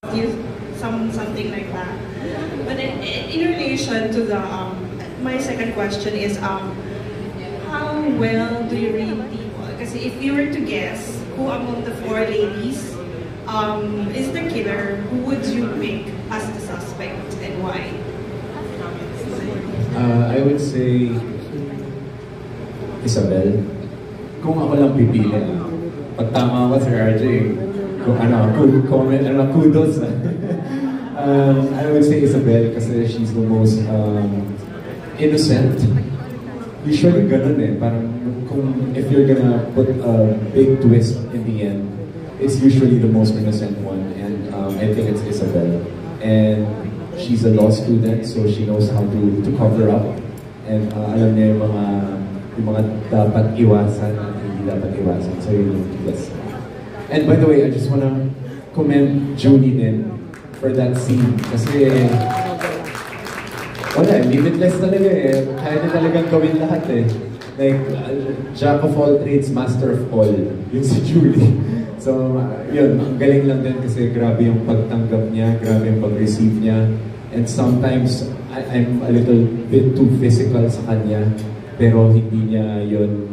something like that. But in relation to the my second question is how well do you read people? Because if you were to guess who among the four ladies is the killer, who would you pick as the suspect and why? I would say Isabel. Kung ako lang pipili, pag tama ka, Sir RJ, kudos. I would say Isabel kasi she's the most innocent. Usually ganun eh, parang if you're gonna put a big twist in the end, it's usually the most innocent one, and I think it's Isabel. And she's a law student, so she knows how to cover up, and alam niya yung mga dapat iwasan at hindi dapat iwasan. So yes. And by the way, I just wanna commend Julie din for that scene. Kasi wala, limitless talaga eh. Kaya na talagang gawin lahat eh. Like, jack of all trades, master of all. Yun si Julie. So, yun, ang galing lang din kasi grabe yung pagtanggap niya, grabe yung pag-receive niya. And sometimes, I'm a little bit too physical sa kanya. Pero hindi niya yun,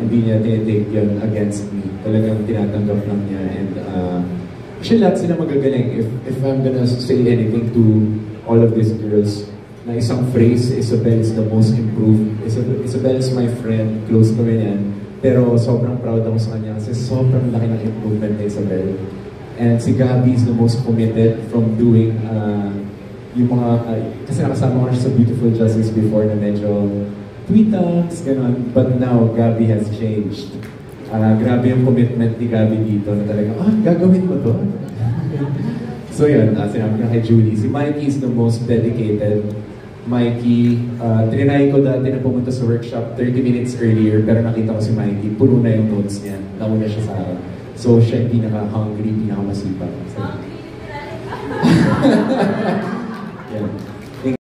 hindi niya tinitake yun against me. Talagang tinatanggap lang niya. And actually, lahat sila magagaling. If I'm gonna say anything to all of these girls, na isang phrase, Isabel is the most improved. Isabel is my friend, close kami yan. Pero sobrang proud ako sa kanya kasi sobrang laki ng improvement ni Isabel. And si Gabby is the most committed from doing yung mga, kasi nakasama ko siya sa Beautiful Justice before na medyo tweetaks, gano'n. But now, Gabby has changed. Grabe yung commitment ni Gabby dito na talaga, gagawin mo to? So yun, sinabi na kay Julie. Si Mikey is the most dedicated. Mikey, trinay ko dati na pumunta sa workshop 30 minutes earlier, pero nakita ko si Mikey, puno na yung notes niya. Nauna siya sa akin. So siya yung pinaka-hungry, pinaka-masipag. So, yeah.